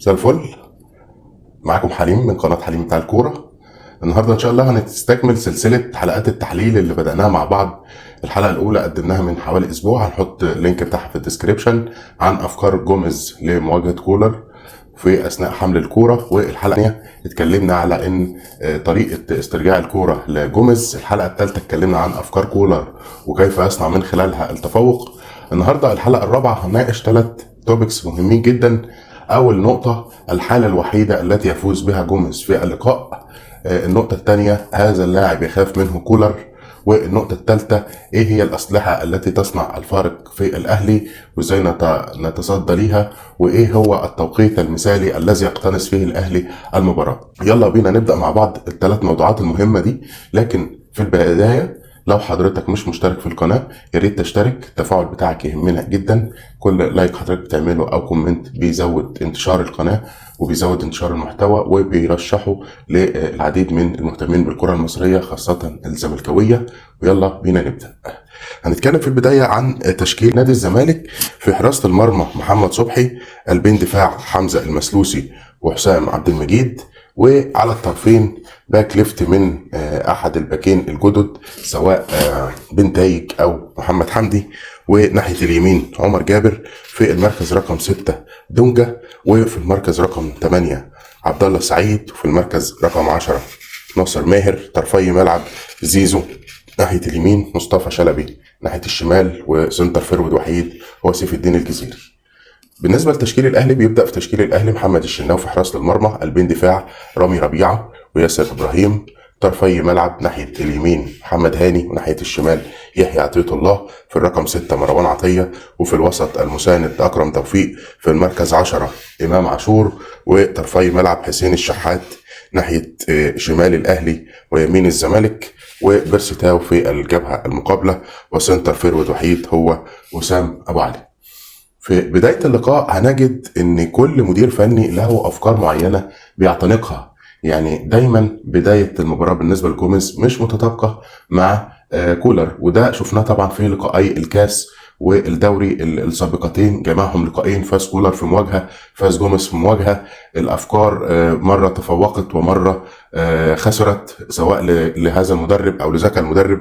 مساء الفل. معاكم حليم من قناة حليم بتاع الكورة. النهاردة إن شاء الله هنستكمل سلسلة حلقات التحليل اللي بدأناها مع بعض. الحلقة الأولى قدمناها من حوالي أسبوع، هنحط اللينك بتاعها في الديسكريبشن، عن أفكار جوميز لمواجهة كولر في أثناء حمل الكورة. والحلقة الثانية اتكلمنا على إن طريقة استرجاع الكورة لجوميز. الحلقة الثالثة اتكلمنا عن أفكار كولر وكيف يصنع من خلالها التفوق. النهاردة الحلقة الرابعة هنناقش 3 توبكس مهمين جدا. أول نقطة، الحالة الوحيدة التي يفوز بها جوميز في اللقاء. النقطة الثانية، هذا اللاعب يخاف منه كولر. والنقطة الثالثة، ايه هي الأسلحة التي تصنع الفارق في الأهلي وازاي نتصدى ليها، وايه هو التوقيت المثالي الذي يقتنص فيه الأهلي المباراة. يلا بينا نبدأ مع بعض ال3 موضوعات المهمة دي. لكن في البداية، لو حضرتك مش مشترك في القناة يا ريت تشترك، التفاعل بتاعك يهمنا جدا. كل لايك حضرتك بتعمله او كومنت بيزود انتشار القناة وبيزود انتشار المحتوى وبيرشحه للعديد من المهتمين بالكرة المصرية خاصة الزملكاوية. ويلا بينا نبدأ. هنتكلم في البداية عن تشكيل نادي الزمالك. في حراسة المرمى محمد صبحي، قلبين دفاع حمزة المسلوسي وحسام عبد المجيد، وعلى الطرفين باك ليفت من احد الباكين الجدد سواء بن تايج او محمد حمدي، وناحية اليمين عمر جابر، في المركز رقم 6 دونجا، وفي المركز رقم 8 عبد الله سعيد، وفي المركز رقم 10 ناصر ماهر. طرفي ملعب زيزو ناحية اليمين، مصطفى شلبي ناحية الشمال، وسنتر فيرود وحيد هو سيف الدين الجزيري. بالنسبة لتشكيل الأهلي، بيبدأ في تشكيل الأهلي محمد الشناوي في حراسة المرمى، قلبين دفاع رامي ربيعة وياسر إبراهيم. طرفي ملعب ناحية اليمين محمد هاني، وناحية الشمال يحيى عطية الله. في الرقم 6 مروان عطية، وفي الوسط المساند أكرم توفيق. في المركز 10 إمام عاشور، وطرفي ملعب حسين الشحات ناحية شمال الأهلي ويمين الزمالك، وبرسيتاو في الجبهة المقابلة. وسنتر فيرود وحيد هو وسام أبو علي. في بداية اللقاء هنجد ان كل مدير فني له افكار معينة بيعتنقها. يعني دايما بداية المباراة بالنسبة لجوميز مش متطابقة مع كولر، وده شفناه طبعا في لقائي الكاس والدوري السابقتين. جمعهم لقائين، فاز كولر في مواجهة، فاز جوميز في مواجهة. الافكار مرة تفوقت ومرة خسرت، سواء لهذا المدرب او لذاك المدرب.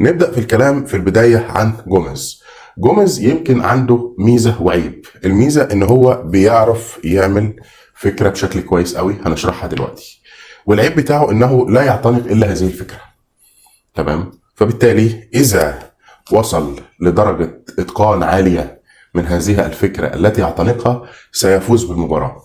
نبدأ في الكلام في البداية عن جوميز. جوميز يمكن عنده ميزة وعيب. الميزة ان هو بيعرف يعمل فكرة بشكل كويس قوي، هنشرحها دلوقتي. والعيب بتاعه انه لا يعتنق الا هذه الفكرة. تمام؟ فبالتالي اذا وصل لدرجة اتقان عالية من هذه الفكرة التي يعتنقها سيفوز بالمباراة.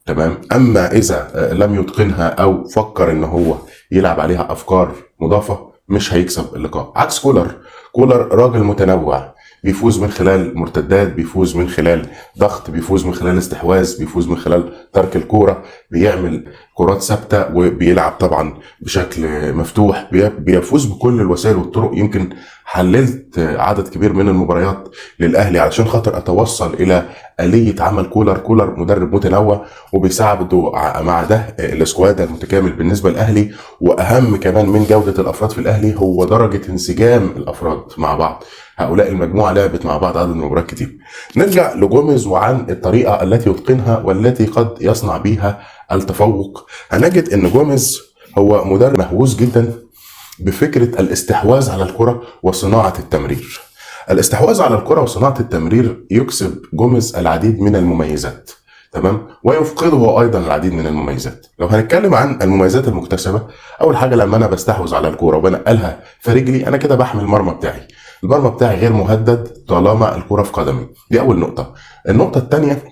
تمام؟ اما اذا لم يتقنها او فكر ان هو يلعب عليها افكار مضافة مش هيكسب اللقاء. عكس كولر راجل متنوع، بيفوز من خلال مرتدات، بيفوز من خلال ضغط، بيفوز من خلال استحواذ، بيفوز من خلال ترك الكورة، بيعمل كرات ثابتة، وبيلعب طبعا بشكل مفتوح. بيفوز بكل الوسائل والطرق. يمكن حللت عدد كبير من المباريات للأهلي علشان خاطر أتوصل إلى آلية عمل كولر مدرب متنوع، وبيساعده مع ده الاسكواد المتكامل بالنسبة للأهلي. وأهم كمان من جودة الأفراد في الأهلي هو درجة انسجام الأفراد مع بعض. هؤلاء المجموعة لعبت مع بعض عدد من المباريات كتير. نرجع لجوميز وعن الطريقة التي يتقنها والتي قد يصنع بها التفوق. هنجد ان جوميز هو مدرب مهووس جدا بفكرة الاستحواذ على الكرة وصناعة التمرير. الاستحواذ على الكرة وصناعة التمرير يكسب جوميز العديد من المميزات، تمام، ويفقده ايضا العديد من المميزات. لو هنتكلم عن المميزات المكتسبة، اول حاجة لما انا بستحوذ على الكرة وبنقلها في رجلي، انا كده بحمي المرمى بتاعي. المرمى بتاعي غير مهدد طالما الكرة في قدمي. دي اول نقطة. النقطة الثانية،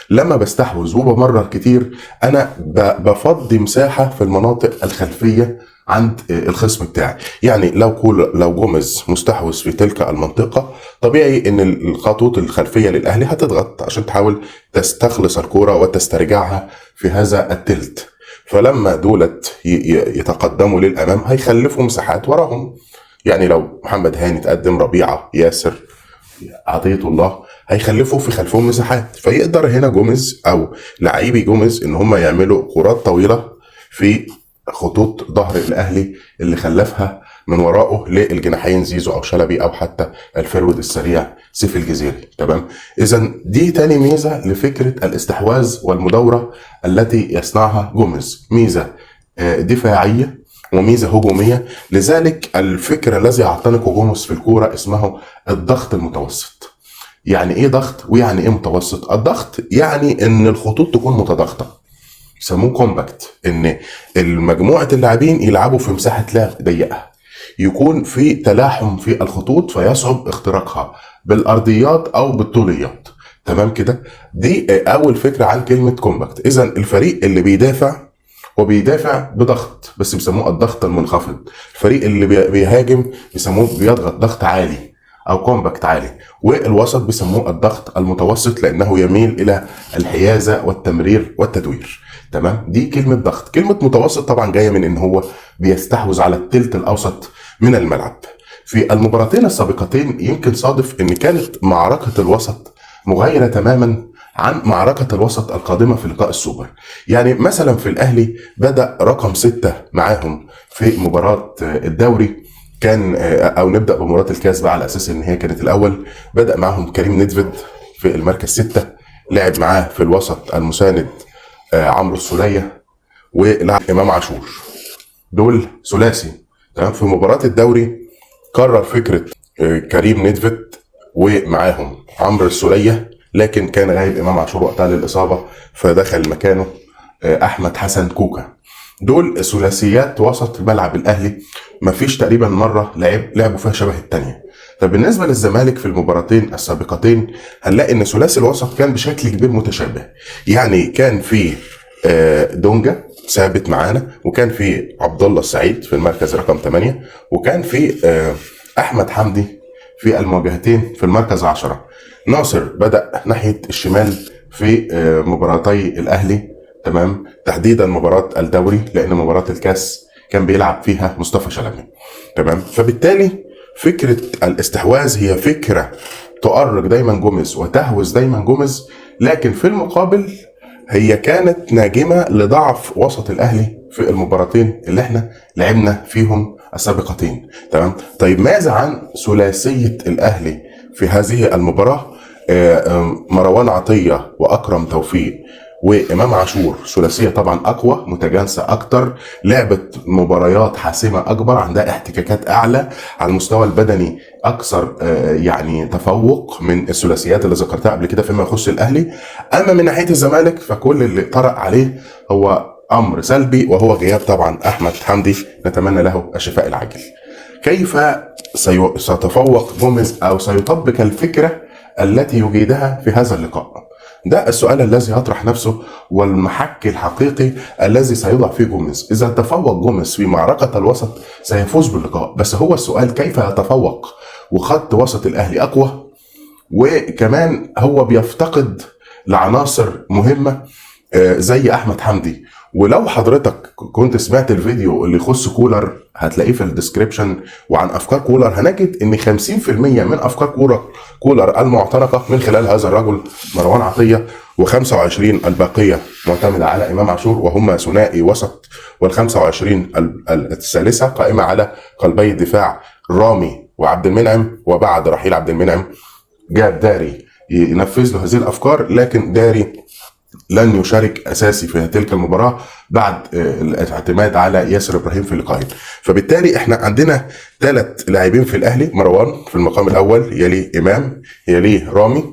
لما بستحوذ وبمرر كتير انا بفضي مساحة في المناطق الخلفية عند الخصم بتاعي. يعني لو جوميز مستحوذ في تلك المنطقة، طبيعي ان الخطوط الخلفية للأهلي هتضغط عشان تحاول تستخلص الكرة وتسترجعها في هذا التلت. فلما دولت يتقدموا للأمام هيخلفوا مساحات وراهم. يعني لو محمد هاني تقدم، ربيعة، ياسر، عطية الله، هيخلفوا في خلفهم مساحات. فيقدر هنا جوميز او لاعبي جوميز ان هم يعملوا كرات طويلة في خطوط ظهر الاهلي اللي خلفها من وراءه للجناحين زيزو او شلبي او حتى الفرود السريع سيف الجزيري. تمام. اذا دي تاني ميزه لفكره الاستحواذ والمداوره التي يصنعها جوميز، ميزه دفاعيه وميزه هجوميه. لذلك الفكر الذي يعتنقه جوميز في الكوره اسمه الضغط المتوسط. يعني ايه ضغط ويعني ايه متوسط؟ الضغط يعني ان الخطوط تكون متضاغطه، يسموه كومباكت، ان المجموعه اللاعبين يلعبوا في مساحه لعب ضيقه، يكون في تلاحم في الخطوط فيصعب اختراقها بالارضيات او بالطوليات. تمام كده. دي اول فكره عن كلمه كومباكت. اذا الفريق اللي بيدافع وبيدافع بضغط بس بيسموه الضغط المنخفض، الفريق اللي بيهاجم بيسموه بيضغط ضغط عالي او كومباكت عالي، والوسط بيسموه الضغط المتوسط لانه يميل الى الحيازه والتمرير والتدوير. تمام. دي كلمه ضغط. كلمه متوسط طبعا جايه من ان هو بيستحوذ على الثلث الاوسط من الملعب. في المباراتين السابقتين يمكن صادف ان كانت معركه الوسط مغايره تماما عن معركة الوسط القادمة في لقاء السوبر. يعني مثلا في الأهلي بدأ رقم 6 معاهم في مباراة الدوري، كان أو نبدأ بمباراة الكاس بقى على أساس إن هي كانت الأول. بدأ معاهم كريم ندفد في المركز 6، لعب معاه في الوسط المساند عمرو السولية، ولعب إمام عاشور. دول ثلاثي. تمام. في مباراة الدوري كرر فكرة كريم ندفد ومعاهم عمرو السولية، لكن كان غايب امام عاشور وقتها للاصابه، فدخل مكانه احمد حسن كوكا. دول ثلاثيات وسط ملعب الاهلي مفيش تقريبا مره لعبوا فيها شبه الثانيه. طب بالنسبه للزمالك في المباراتين السابقتين هنلاقي ان ثلاثي الوسط كان بشكل كبير متشابه. يعني كان في دونجا ثابت معانا، وكان في عبد الله السعيد في المركز رقم 8، وكان في احمد حمدي في المواجهتين في المركز 10. ناصر بدأ ناحية الشمال في مباراتي الأهلي. تمام. تحديدا مباراة الدوري لأن مباراة الكاس كان بيلعب فيها مصطفى شلبي. تمام. فبالتالي فكرة الاستحواذ هي فكرة تؤرق دايما جوميز وتهوز دايما جوميز، لكن في المقابل هي كانت ناجمة لضعف وسط الأهلي في المباراتين اللي احنا لعبنا فيهم السابقتين. تمام. طيب ماذا عن ثلاثية الأهلي في هذه المباراة؟ مروان عطية وأكرم توفيق وإمام عاشور، ثلاثية طبعا أقوى، متجانسة أكتر، لعبت مباريات حاسمة أكبر، عندها احتكاكات أعلى، على المستوى البدني أكثر يعني تفوق من الثلاثيات اللي ذكرتها قبل كده فيما يخص الأهلي. أما من ناحية الزمالك فكل اللي طرأ عليه هو أمر سلبي، وهو غياب طبعا أحمد حمدي، نتمنى له الشفاء العاجل. كيف سيتفوق جوميز أو سيطبق الفكرة التي يجيدها في هذا اللقاء؟ ده السؤال الذي يطرح نفسه والمحك الحقيقي الذي سيضع فيه جوميز. إذا تفوق جوميز في معركة الوسط سيفوز باللقاء، بس هو السؤال كيف يتفوق وخط وسط الأهلي أقوى، وكمان هو بيفتقد لعناصر مهمة زي أحمد حمدي. ولو حضرتك كنت سمعت الفيديو اللي يخص كولر هتلاقيه في الديسكريبشن، وعن افكار كولر هنجد ان 50% من افكار كولر المعتنقه من خلال هذا الرجل مروان عطيه، و25 الباقيه معتمده على امام عاشور، وهم ثنائي وسط، وال25 الثالثه قائمه على قلبي الدفاع رامي وعبد المنعم. وبعد رحيل عبد المنعم جاب داري ينفذ له هذه الافكار، لكن داري لن يشارك اساسي في تلك المباراه بعد الاعتماد على ياسر ابراهيم في اللقاءين. فبالتالي احنا عندنا 3 لاعبين في الاهلي، مروان في المقام الاول، يليه امام، يليه رامي.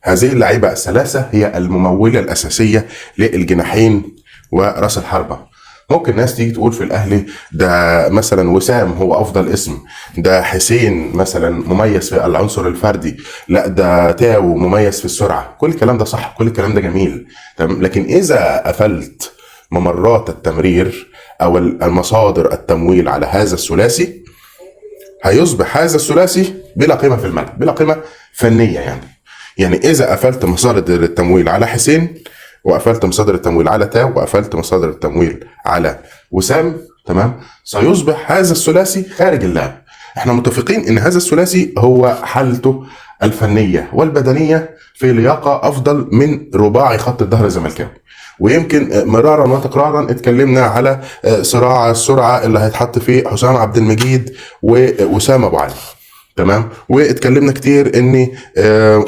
هذه اللعيبه الثلاثه هي المموله الاساسيه للجناحين وراس الحربه. ممكن ناس تيجي تقول في الاهلي ده مثلا وسام هو افضل اسم، ده حسين مثلا مميز في العنصر الفردي، لا ده تاو مميز في السرعه. كل الكلام ده صح، كل الكلام ده جميل. تمام. لكن اذا قفلت ممرات التمرير او المصادر التمويل على هذا الثلاثي هيصبح هذا الثلاثي بلا قيمه في الملعب، بلا قيمه فنيه. يعني اذا قفلت مصادر التمويل على حسين، وقفلت مصادر التمويل على تاو، وقفلت مصادر التمويل على وسام، تمام، سيصبح هذا الثلاثي خارج اللعب. احنا متفقين ان هذا الثلاثي هو حالته الفنيه والبدنيه في لياقه افضل من رباعي خط الظهر الزملكاوي. ويمكن مرارا وتكرارا اتكلمنا على صراع السرعه اللي هيتحط فيه حسام عبد المجيد واسامه ابو علي. تمام. واتكلمنا كتير ان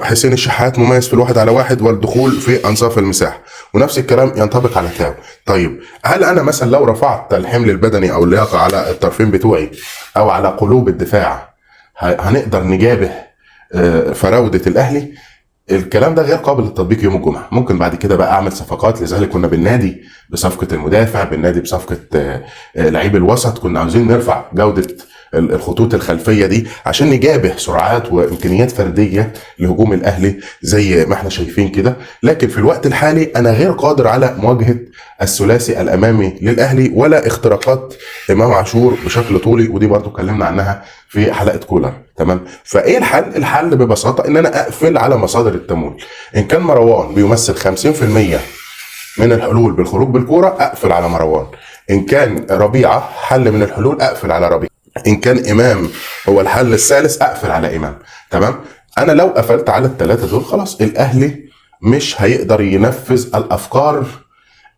حسين الشحات مميز في الواحد على واحد والدخول في انصاف المساحه، ونفس الكلام ينطبق على تاو. طيب هل انا مثلا لو رفعت الحمل البدني او اللياقه على الطرفين بتوعي او على قلوب الدفاع هنقدر نجابه فراوده الاهلي؟ الكلام ده غير قابل للتطبيق يوم الجمعه. ممكن بعد كده بقى اعمل صفقات، لذلك كنا بالنادي بصفقه المدافع، بالنادي بصفقه لعيب الوسط. كنا عاوزين نرفع جوده الخطوط الخلفيه دي عشان نجابه سرعات وامكانيات فرديه لهجوم الاهلي زي ما احنا شايفين كده. لكن في الوقت الحالي انا غير قادر على مواجهه الثلاثي الامامي للاهلي ولا اختراقات امام عاشور بشكل طولي، ودي برضو اتكلمنا عنها في حلقه كولر. تمام. فايه الحل؟ الحل ببساطه ان انا اقفل على مصادر التمويل. ان كان مروان بيمثل 50% من الحلول بالخروج بالكوره اقفل على مروان. ان كان ربيعه حل من الحلول اقفل على ربيعه. ان كان امام هو الحل الثالث اقفل على امام. تمام. انا لو قفلت على الثلاثه دول خلاص الاهلي مش هيقدر ينفذ الافكار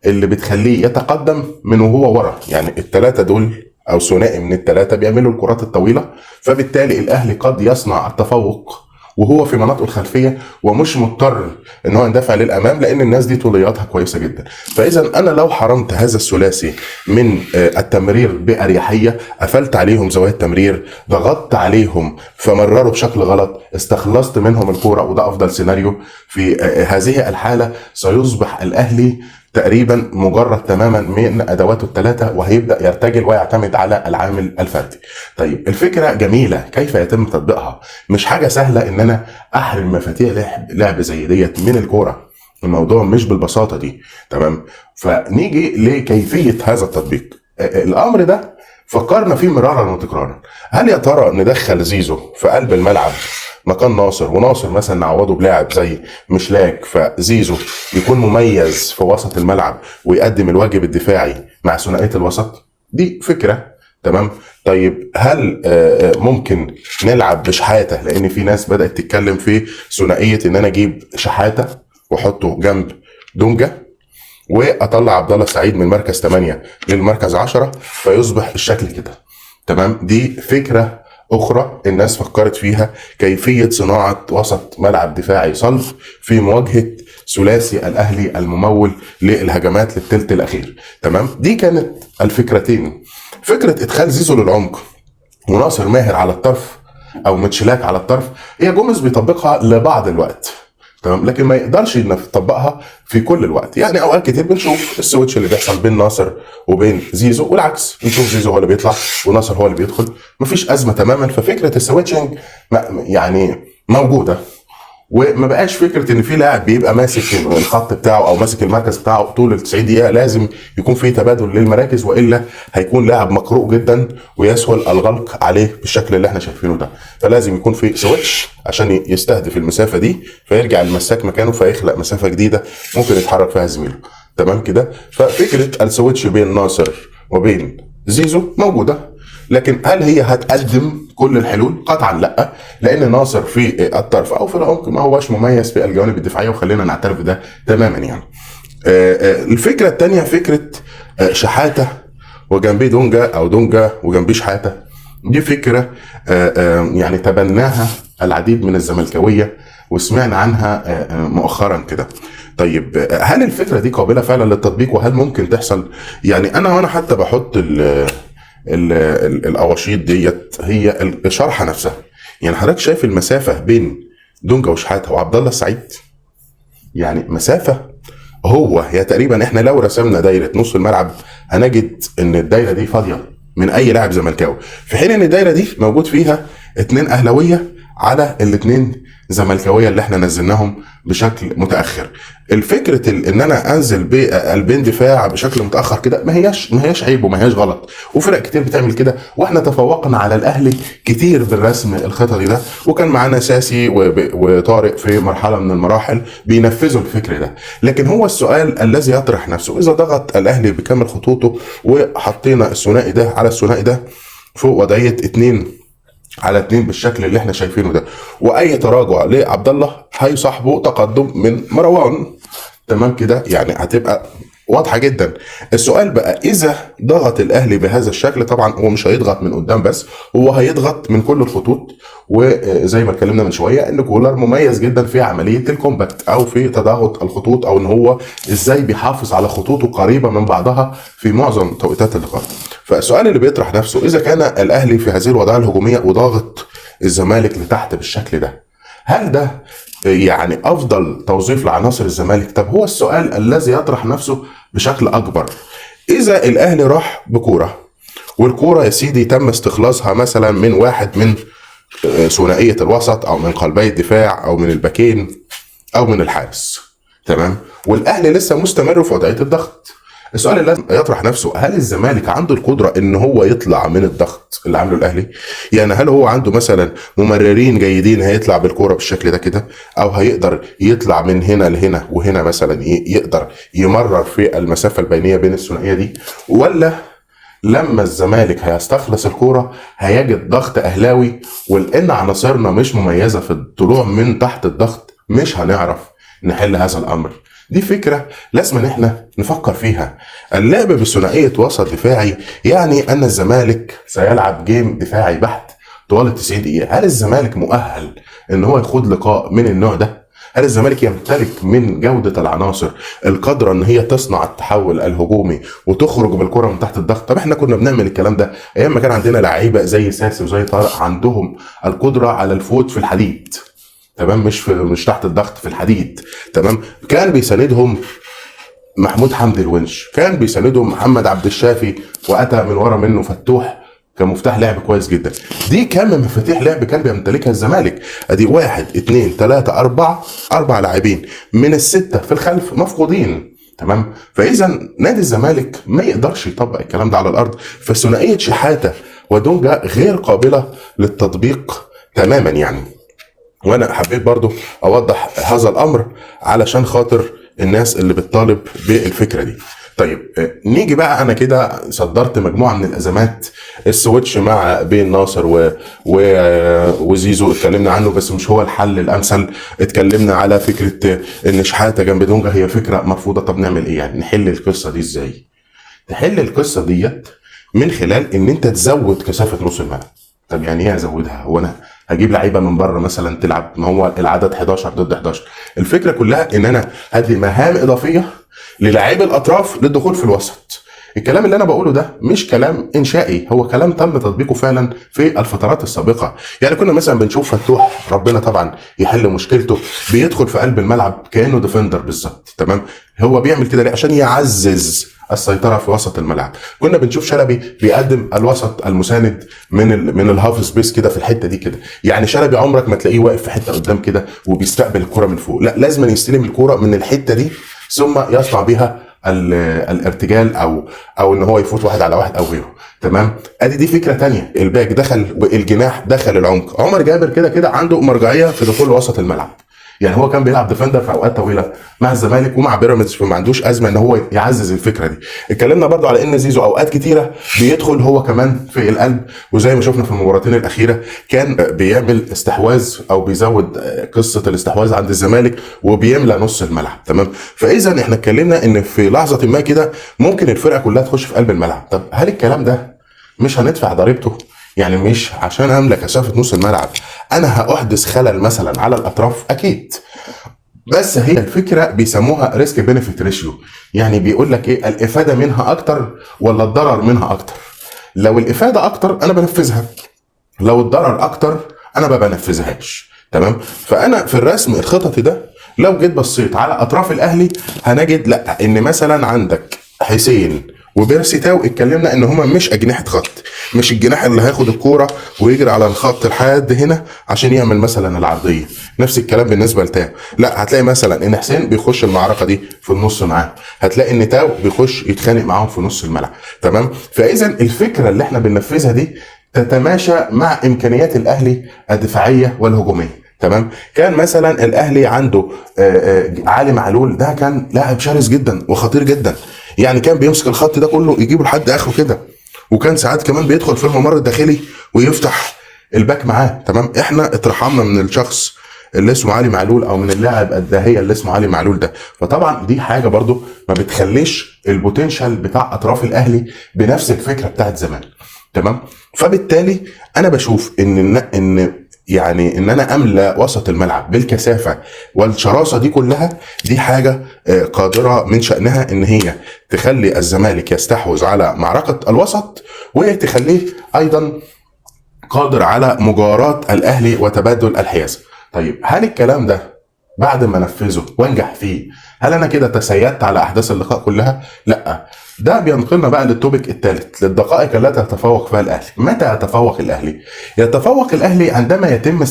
اللي بتخليه يتقدم من وهو ورا. يعني الثلاثه دول او ثنائي من الثلاثه بيعملوا الكرات الطويله، فبالتالي الاهلي قد يصنع التفوق وهو في مناطقه الخلفيه ومش مضطر ان هو يندفع للامام لان الناس دي طولياتها كويسه جدا. فاذا انا لو حرمت هذا الثلاثي من التمرير باريحيه، قفلت عليهم زوايا التمرير، ضغطت عليهم فمرروا بشكل غلط، استخلصت منهم الكوره، وده افضل سيناريو في هذه الحاله. سيصبح الاهلي تقريبا مجرد تماما من ادواته الثلاثه وهيبدا يرتجل ويعتمد على العامل الفردي. طيب الفكره جميله، كيف يتم تطبيقها؟ مش حاجه سهله ان انا احرم مفاتيح لعب زي ديت من الكوره. الموضوع مش بالبساطه دي. تمام. فنيجي لكيفيه هذا التطبيق. الامر ده فكرنا فيه مرارا وتكرارا. هل يا ترى ندخل زيزو في قلب الملعب مكان ناصر، وناصر مثلا نعوضه بلاعب زي مشلاك، فزيزو يكون مميز في وسط الملعب ويقدم الواجب الدفاعي مع ثنائيه الوسط؟ دي فكره. تمام. طيب هل ممكن نلعب بشحاته؟ لان في ناس بدات تتكلم في ثنائيه ان انا اجيب شحاته واحطه جنب دونجا واطلع عبد الله السعيد من مركز 8 للمركز 10 فيصبح الشكل كده. تمام. دي فكره اخرى الناس فكرت فيها، كيفيه صناعه وسط ملعب دفاعي صلب في مواجهه ثلاثي الاهلي الممول للهجمات للثلث الاخير. تمام. دي كانت الفكرتين. فكره ادخال زيزو للعمق وناصر ماهر على الطرف او متشلاك على الطرف هي جوميز بيطبقها لبعض الوقت. تمام. لكن ما يقدرش يطبقها في كل الوقت. يعني اوقات كتير بنشوف السويتش اللي بيحصل بين ناصر وبين زيزو والعكس، نشوف زيزو هو اللي بيطلع وناصر هو اللي بيدخل، مفيش ازمه تماما. ففكره السويتشنج يعني موجوده، وما بقاش فكره ان في لاعب بيبقى ماسك الخط بتاعه او ماسك المركز بتاعه طول ال 90 دقيقه. لازم يكون في تبادل للمراكز والا هيكون لاعب مقروء جدا ويسهل الغلق عليه بالشكل اللي احنا شايفينه ده. فلازم يكون في سويتش عشان يستهدف المسافه دي فيرجع المساك مكانه فيخلق مسافه جديده ممكن يتحرك فيها زميله. تمام كده. ففكره السويتش بين ناصر وبين زيزو موجوده، لكن هل هي هتقدم كل الحلول؟ قطعا لا، لان ناصر في الطرف او في العمق ما هوش مميز في الجوانب الدفاعيه، وخلينا نعترف ده تماما. يعني الفكره الثانيه فكره شحاته وجنبيه دونجا او دونجا وجنبيه شحاته. دي فكره يعني تبناها العديد من الزملكاويه وسمعنا عنها مؤخرا كده. طيب هل الفكره دي قابله فعلا للتطبيق وهل ممكن تحصل؟ يعني وانا حتى بحط الاواشيط ديت هي الشرحه نفسها. يعني حضرتك شايف المسافه بين دونجا وشحاته وعبد الله السعيد، يعني مسافه هي تقريبا احنا لو رسمنا دايره نص الملعب هنجد ان الدايره دي فاضيه من اي لاعب زملكاوي، في حين ان الدايره دي موجود فيها 2 اهلاويه على ال2 زملكاويه اللي احنا نزلناهم بشكل متاخر. الفكره ان انا انزل بقلبين دفاع بشكل متاخر كده ما هياش عيب وما هياش غلط، وفرق كتير بتعمل كده، واحنا تفوقنا على الاهلي كتير بالرسم الخططي ده، وكان معانا ساسي وطارق في مرحله من المراحل بينفذوا الفكر ده. لكن هو السؤال الذي يطرح نفسه، اذا ضغط الاهلي بكامل خطوطه وحطينا الثنائي ده على الثنائي ده فوق وضعيه 2 على 2 بالشكل اللي احنا شايفينه ده، واي تراجع لعبد الله هيصاحبه تقدم من مروان. تمام كده، يعني هتبقى واضحه جدا. السؤال بقى، اذا ضغط الاهلي بهذا الشكل، طبعا هو مش هيضغط من قدام بس، هو هيضغط من كل الخطوط. وزي ما اتكلمنا من شويه ان كولر مميز جدا في عمليه الكومباكت او في تضاغط الخطوط، او ان هو ازاي بيحافظ على خطوطه قريبه من بعضها في معظم توقيتات اللقاء. فالسؤال اللي بيطرح نفسه، اذا كان الاهلي في هذه الوضعيه الهجوميه وضاغط الزمالك لتحت بالشكل ده، هل ده يعني افضل توظيف لعناصر الزمالك؟ طب هو السؤال الذي يطرح نفسه بشكل اكبر، اذا الاهلي راح بكوره، والكوره يا سيدي تم استخلاصها مثلا من واحد من ثنائيه الوسط، او من قلبي الدفاع، او من الباكين، او من الحارس، تمام، والاهلي لسه مستمر في وضعيه الضغط، السؤال اللي يطرح نفسه، هل الزمالك عنده القدره ان هو يطلع من الضغط اللي عامله الاهلي؟ يعني هل هو عنده مثلا ممررين جيدين هيطلع بالكوره بالشكل ده كده، او هيقدر يطلع من هنا لهنا وهنا مثلا، يقدر يمرر في المسافه البينيه بين الثنائيه دي؟ ولا لما الزمالك هيستخلص الكوره هيجد ضغط اهلاوي، ولان عناصرنا مش مميزه في الطلوع من تحت الضغط مش هنعرف نحل هذا الامر؟ دي فكرة لازم ان احنا نفكر فيها. اللعب بثنائية وسط دفاعي يعني ان الزمالك سيلعب جيم دفاعي بحت طوال 90 دقيقة. هل الزمالك مؤهل ان هو يخوض لقاء من النوع ده؟ هل الزمالك يمتلك من جودة العناصر القادرة ان هي تصنع التحول الهجومي وتخرج بالكرة من تحت الضغط؟ طب احنا كنا بنعمل الكلام ده ايام ما كان عندنا لعيبة زي ساسي وزي طارق عندهم القدرة على الفوت في الحديد، تمام، مش تحت الضغط، في الحديد، تمام. كان بيساندهم محمود حمدي الونش، كان بيساندهم محمد عبد الشافي، واتى من ورا منه فتوح كمفتاح لعب كويس جدا. دي كام مفاتيح لعب كان بيمتلكها الزمالك؟ ادي 1 2 3 4 لاعبين من الستة في الخلف مفقودين، تمام. فاذا نادي الزمالك ما يقدرش يطبق الكلام ده على الارض. فثنائيه شحاته ودونجا غير قابله للتطبيق تماما يعني. وانا حبيت برضو اوضح هذا الامر علشان خاطر الناس اللي بتطالب بالفكره دي. طيب نيجي بقى، انا كده صدرت مجموعه من الازمات، السويتش مع بين ناصر وزيزو اتكلمنا عنه بس مش هو الحل الامثل. اتكلمنا على فكره ان شحاته جنب دونجا هي فكره مرفوضه. طب نعمل ايه يعني؟ نحل القصه دي ازاي؟ تحل القصه ديت من خلال ان انت تزود كثافه نص الملعب. طب يعني ايه ازودها؟ هو انا هجيب لعيبه من بره مثلا تلعب؟ ما هو العدد 11 ضد 11. الفكره كلها ان انا هدي مهام اضافيه للاعيب الاطراف للدخول في الوسط. الكلام اللي انا بقوله ده مش كلام انشائي، هو كلام تم تطبيقه فعلا في الفترات السابقه. يعني كنا مثلا بنشوف فتوح، ربنا طبعا يحل مشكلته، بيدخل في قلب الملعب كانه ديفندر بالظبط، تمام. هو بيعمل كده ليه؟ عشان يعزز السيطره في وسط الملعب. كنا بنشوف شلبي بيقدم الوسط المساند من الهاف سبيس كده في الحته دي كده. يعني شلبي عمرك ما تلاقيه واقف في حته قدام كده وبيستقبل الكره من فوق، لا، لازم يستلم الكره من الحته دي ثم يصنع بها الارتجال او ان هو يفوت واحد على واحد او غيره، تمام. ادي دي فكره تانية. الباك دخل والجناح دخل العمق. عمر جابر كده كده عنده مرجعيه في دخول وسط الملعب. يعني هو كان بيلعب ديفندر في اوقات طويله مع الزمالك ومع بيراميدز، فما عندوش ازمه ان هو يعزز الفكره دي. اتكلمنا برضو على ان زيزو اوقات كتيره بيدخل هو كمان في القلب، وزي ما شفنا في المباراتين الاخيره كان بيعمل استحواذ او بيزود قصه الاستحواذ عند الزمالك وبيملى نص الملعب، تمام. فاذا احنا اتكلمنا ان في لحظه ما كده ممكن الفرقه كلها تخش في قلب الملعب. طب هل الكلام ده مش هندفع ضريبته؟ يعني مش عشان املك كثافه نص الملعب انا هاحدث خلل مثلا على الاطراف؟ اكيد، بس هي الفكره بيسموها ريسك بينيفيت ريشيو. يعني بيقول لك ايه، الافاده منها اكتر ولا الضرر منها اكتر؟ لو الافاده اكتر انا بنفذها، لو الضرر اكتر انا ما بنفذهاش، تمام. فانا في الرسم الخططي ده لو جيت بصيت على اطراف الاهلي هنجد لا، ان مثلا عندك حسين وبيرسي تاو اتكلمنا ان هما مش اجنحه خط، مش الجناح اللي هياخد الكوره ويجري على الخط لحد هنا عشان يعمل مثلا العرضيه. نفس الكلام بالنسبه لتاو، لا، هتلاقي مثلا ان حسين بيخش المعركه دي في النص معاه، هتلاقي ان تاو بيخش يتخانق معاهم في نص الملعب، تمام. فاذا الفكره اللي احنا بننفذها دي تتماشى مع امكانيات الاهلي الدفاعيه والهجوميه، تمام. كان مثلا الاهلي عنده علي معلول، ده كان لاعب شرس جدا وخطير جدا. يعني كان بيمسك الخط ده كله يجيبه لحد اخره كده، وكان ساعات كمان بيدخل في الممر الداخلي ويفتح الباك معاه. تمام، احنا اترحمنا من الشخص اللي اسمه علي معلول او من اللاعب الداهيه اللي اسمه علي معلول ده. فطبعا دي حاجه برضو ما بتخليش البوتنشال بتاع اطراف الاهلي بنفس الفكره بتاعت زمان. تمام، فبالتالي انا بشوف ان انا املى وسط الملعب بالكثافه والشراسه دي كلها، دي حاجه قادره من شانها ان هي تخلي الزمالك يستحوذ على معركه الوسط، وتخليه ايضا قادر على مجاراة الاهلي وتبادل الحيازه. طيب هل الكلام ده بعد ما انفذه وانجح فيه هل انا كده تسيدت على احداث اللقاء كلها؟ لا، ده بينقلنا بقى للتوبيك الثالث، للدقائق التي يتفوق فيها الاهلي. متى يتفوق الاهلي؟ يتفوق الاهلي عندما يتم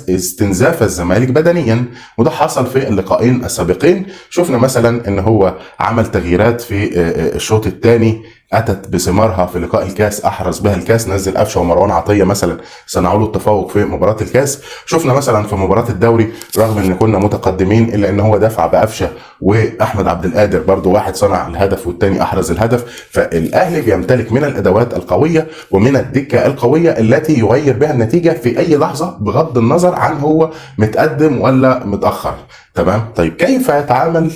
استنزاف الزمالك بدنيا، وده حصل في اللقاءين السابقين. شفنا مثلا ان هو عمل تغييرات في الشوط الثاني اتت بثمارها في لقاء الكاس، احرز بها الكاس، نزل قفشه ومروان عطيه مثلا صنعوا له التفوق في مباراه الكاس. شفنا مثلا في مباراه الدوري رغم ان كنا متقدمين الا ان هو دفع بقفشه واحمد عبد القادر، برضو واحد صنع الهدف والتاني احرز الهدف. فالاهلي بيمتلك من الادوات القويه ومن الدكه القويه التي يغير بها النتيجه في اي لحظه بغض النظر عن هو متقدم ولا متاخر. تمام، طيب كيف يتعامل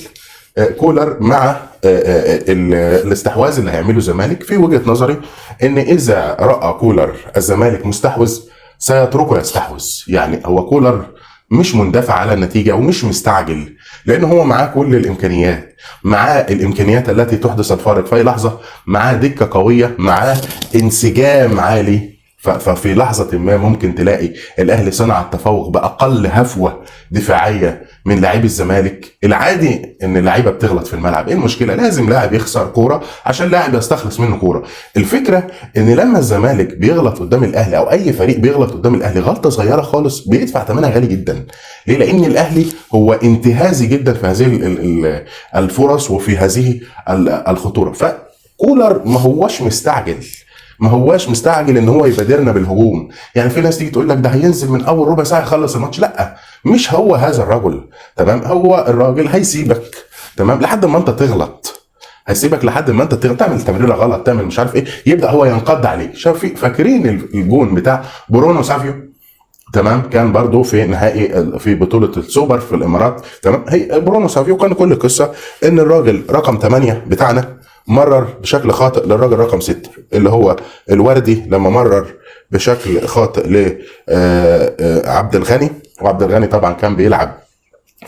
كولر مع الاستحواذ اللي هيعمله الزمالك؟ في وجهة نظري ان اذا رأى كولر الزمالك مستحوذ سيتركه يستحوذ. يعني هو كولر مش مندفع على النتيجة ومش مستعجل، لان هو معاه كل الامكانيات، معاه الامكانيات التي تحدث الفارق في اي لحظة، معاه دكة قوية، معاه انسجام عالي. ففي لحظة ما ممكن تلاقي الاهلي صنع التفوق باقل هفوة دفاعية من لاعبي الزمالك. العادي ان اللعيبه بتغلط في الملعب، ايه المشكله؟ لازم لاعب يخسر كوره عشان لاعب يستخلص منه كوره. الفكره ان لما الزمالك بيغلط قدام الاهلي او اي فريق بيغلط قدام الاهلي غلطه صغيره خالص بيدفع ثمنها غالي جدا. ليه؟ لان الاهلي هو انتهازي جدا في هذه الفرص وفي هذه الخطوره. فكولر ما هواش مستعجل ان هو يبادرنا بالهجوم. يعني في ناس تيجي تقول لك ده هينزل من اول ربع ساعه يخلص الماتش. لا، مش هو هذا الرجل. تمام، هو الراجل هيسيبك تمام لحد ما انت تغلط، هيسيبك لحد ما انت تعمل تمريره غلط، تعمل مش عارف ايه، يبدا هو ينقض عليك. فاكرين الجون بتاع برونو سافيو؟ تمام، كان برضو في نهائي في بطوله السوبر في الامارات. تمام، هي برونو سافيو كان كل القصه ان الراجل رقم 8 بتاعنا مرر بشكل خاطئ للراجل رقم 6 اللي هو الوردي، لما مرر بشكل خاطئ لعبد الغني، وعبد الغني طبعا كان بيلعب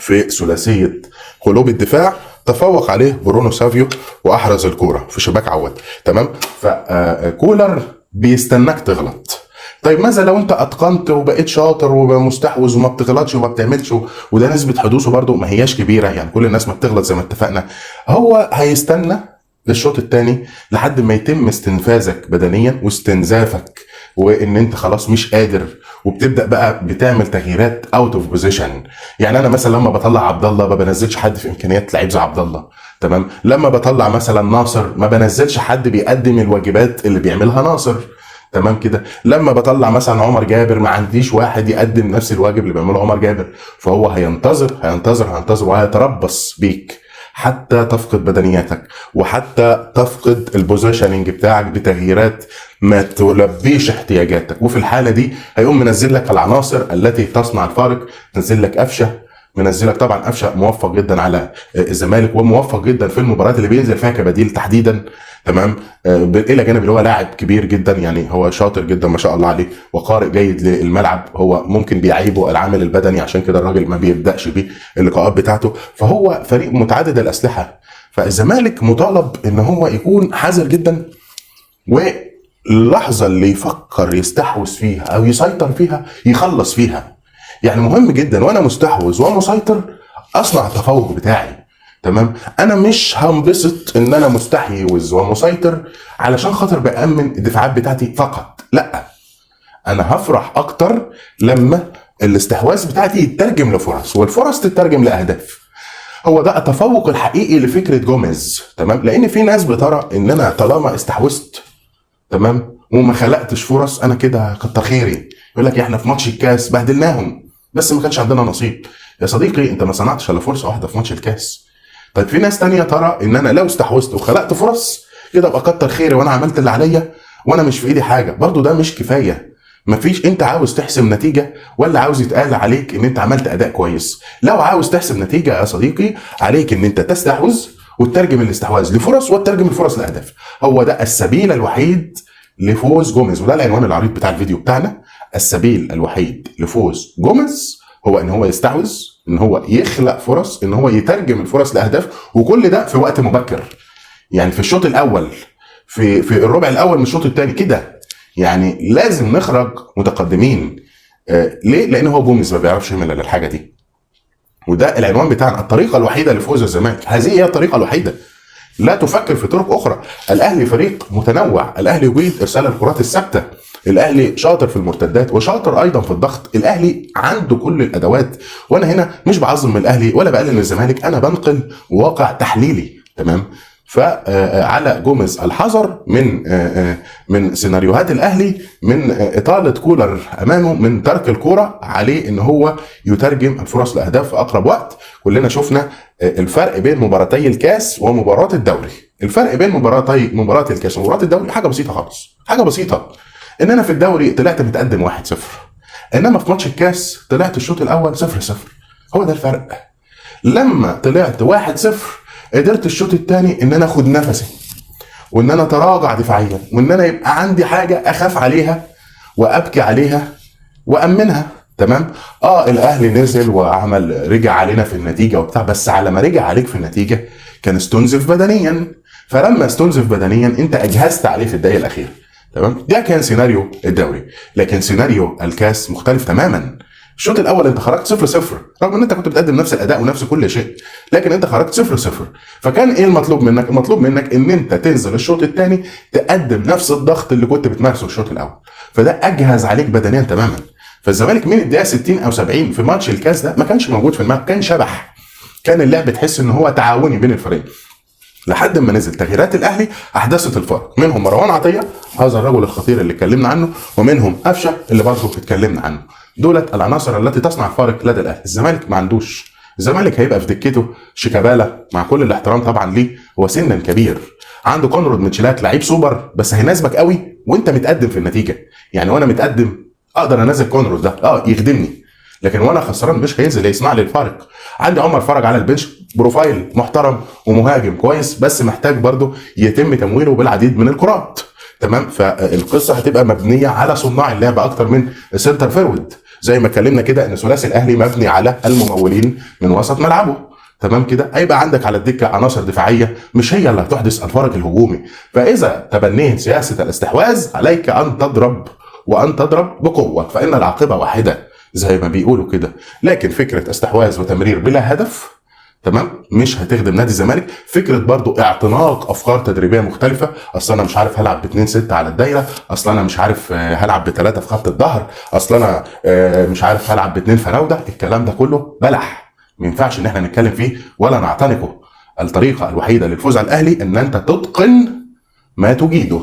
في ثلاثيه قلوب الدفاع، تفوق عليه برونو سافيو واحرز الكوره في شباك عواد. تمام، فكولر بيستناك تغلط. طيب ماذا لو انت اتقنت وبقيت شاطر ومستحوذ وما بتغلطش وما بتعملش، وده نسبه حدوثه برضو ما هياش كبيره، يعني كل الناس ما بتغلط زي ما اتفقنا. هو هيستنى للشوط الثاني لحد ما يتم استنفاذك بدنيا واستنزافك وان انت خلاص مش قادر، وبتبدا بقى بتعمل تغييرات اوت اوف بوزيشن. يعني انا مثلا لما بطلع عبد الله ما بنزلش حد في امكانيات لعيب زي عبد الله. تمام، لما بطلع مثلا ناصر ما بنزلش حد بيقدم الواجبات اللي بيعملها ناصر. تمام كده، لما بطلع مثلا عمر جابر ما عنديش واحد يقدم نفس الواجب اللي بيعمله عمر جابر. فهو هينتظر وهيتربص بيك حتى تفقد بدنياتك وحتى تفقد البوزيشننج بتاعك بتغييرات ما تلبيش احتياجاتك. وفي الحاله دي هيقوم منزل لك العناصر التي تصنع الفارق، منزل لك قفشه، منزلك طبعا قفشه موفق جدا على الزمالك وموفق جدا في المباريات اللي بينزل فيها كبديل تحديدا. تمام، الى جانب اللي هو لاعب كبير جدا، يعني هو شاطر جدا ما شاء الله عليه وقارئ جيد للملعب. هو ممكن بيعيبه العامل البدني، عشان كده الراجل ما بيبداش بيه اللقاءات بتاعته. فهو فريق متعدد الاسلحه. فالزمالك مطالب ان هو يكون حذر جدا، واللحظه اللي يفكر يستحوذ فيها او يسيطر فيها يخلص فيها. يعني مهم جدا وانا مستحوذ ومسيطر اصنع التفوق بتاعي. تمام، انا مش هنبسط ان انا مستحوذ ومسيطر علشان خاطر بامن الدفاعات بتاعتي فقط. لا، انا هفرح اكتر لما الاستحواذ بتاعتي يترجم لفرص والفرص تترجم لاهداف. هو ده التفوق الحقيقي لفكره جوميز. تمام، لان في ناس بترى ان انا طالما استحوذت تمام وما خلقتش فرص انا كده كتر خيري. يقول لك احنا في ماتش الكاس بهدلناهم بس ما كانش عندنا نصيب. يا صديقي انت ما صنعتش الا فرصه واحده في ماتش الكاس. طيب في ناس تانية ترى ان انا لو استحوذت وخلقت فرص كده ابقى كتر خيري وانا عملت اللي عليا وانا مش في ايدي حاجه. برضو ده مش كفايه. مفيش. انت عاوز تحسم نتيجه ولا عاوز يتقال عليك ان انت عملت اداء كويس؟ لو عاوز تحسم نتيجه يا صديقي عليك ان انت تستحوذ وتترجم الاستحواذ لفرص وتترجم الفرص لاهداف. هو ده السبيل الوحيد لفوز جوميز، وده العنوان العريض بتاع الفيديو بتاعنا. السبيل الوحيد لفوز جوميز هو ان هو يستحوذ، ان هو يخلق فرص، ان هو يترجم الفرص لاهداف، وكل ده في وقت مبكر. يعني في الشوط الاول، في الربع الاول من الشوط الثاني كده، يعني لازم نخرج متقدمين. ليه؟ لان هو جوميز ما بيعرفش يعمل الا الحاجه دي، وده العنوان بتاعنا. الطريقه الوحيده لفوز الزمالك، هذه هي الطريقه الوحيده، لا تفكر في طرق اخرى. الاهلي فريق متنوع، الاهلي يجيد ارسال الكرات الثابته، الاهلي شاطر في المرتدات وشاطر ايضا في الضغط، الاهلي عنده كل الادوات. وانا هنا مش بعظم من الاهلي ولا بقلل من الزمالك، انا بنقل واقع تحليلي. تمام؟ فعلى جوميز الحذر من سيناريوهات الاهلي، من اطاله كولر امامه، من ترك الكوره عليه ان هو يترجم الفرص لاهداف في اقرب وقت. كلنا شفنا الفرق بين مباراتي الكاس ومباراه الدوري. الفرق بين مباراه الكاس ومباراه الدوري حاجه بسيطه خالص، حاجه بسيطه. ان انا في الدوري طلعت متقدم 1-0، انما في ماتش الكاس طلعت الشوط الاول 0-0. هو ده الفرق. لما طلعت 1-0 قدرت الشوط الثاني ان انا اخد نفسي، وان انا اتراجع دفاعيا، وان انا يبقى عندي حاجه اخاف عليها وابكي عليها وامنها. تمام؟ الاهلي نزل وعمل، رجع علينا في النتيجه وبتاع، بس على ما رجع عليك في النتيجه كان استنزف بدنيا، فلما استنزف بدنيا انت اجهزت عليه في الدقيقه الاخيره. تمام؟ ده كان سيناريو الدوري، لكن سيناريو الكاس مختلف تماما. الشوط الاول انت خرجت 0-0 رغم ان انت كنت بتقدم نفس الاداء ونفس كل شيء، لكن انت خرجت 0-0. فكان ايه المطلوب منك؟ المطلوب منك ان انت تنزل الشوط الثاني تقدم نفس الضغط اللي كنت بتمارسه الشوط الاول، فده اجهز عليك بدنيا تماما. فالزمالك من الدقيقه 60 او 70 في ماتش الكاس ده ما كانش موجود في الملعب، كان شبح، كان اللعب تحس ان هو تعاوني بين الفريقين. لحد ما نزل تغييرات الاهلي احدثت الفرق، منهم مروان عطيه هذا الرجل الخطير اللي اتكلمنا عنه، ومنهم قفشه اللي برضه اتكلمنا عنه. دولت العناصر التي تصنع فارق لدى الاهلي. الزمالك ما عندوش. الزمالك هيبقى في دكته شيكابالا، مع كل الاحترام طبعا ليه، هو سنا كبير. عنده كونراد ميتشيلات لعيب سوبر، بس هيناسبك قوي وانت متقدم في النتيجه. يعني وانا متقدم اقدر انزل كونراد ده يخدمني، لكن وانا خسران مش هينزل يصنع لي الفارق. عندي عمر فرج على البنش، بروفايل محترم ومهاجم كويس، بس محتاج برضه يتم تمويله بالعديد من الكرات. تمام؟ فالقصه هتبقى مبنيه على صناع اللعب اكتر من سنتر فيرود، زي ما اتكلمنا كده ان ثلاثي الاهلي مبني على الممولين من وسط ملعبه. تمام كده؟ هيبقى عندك على الدكه عناصر دفاعيه مش هي اللي هتحدث الفارق الهجومي. فاذا تبنيت سياسه الاستحواذ عليك ان تضرب، وان تضرب بقوه، فان العاقبه واحده زي ما بيقولوا كده. لكن فكره استحواذ وتمرير بلا هدف، تمام، مش هتخدم نادي الزمالك. فكره برضو اعتناق افكار تدريبيه مختلفه، اصل انا مش عارف هلعب ب2-6 على الدايره، اصل انا مش عارف هلعب ب3 في خط الظهر، اصل انا مش عارف هلعب ب2 فراوده. الكلام ده كله بلح، ما ينفعش ان احنا نتكلم فيه ولا نعتنقه. الطريقه الوحيده للفوز على الاهلي ان انت تتقن ما تجيده.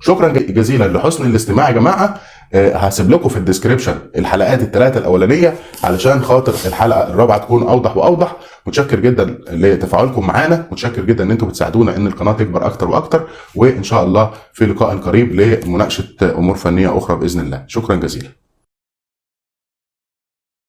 شكرا جزيلا لحسن الاستماع يا جماعه. هسيب لكم في الديسكريبشن الحلقات الثلاثه الاولانيه علشان خاطر الحلقه الرابعه تكون اوضح واوضح. متشكر جدا لتفاعلكم معانا، متشكر جدا ان انتم بتساعدونا ان القناه تكبر اكتر واكتر، وان شاء الله في لقاء قريب لمناقشه امور فنيه اخرى باذن الله. شكرا جزيلا.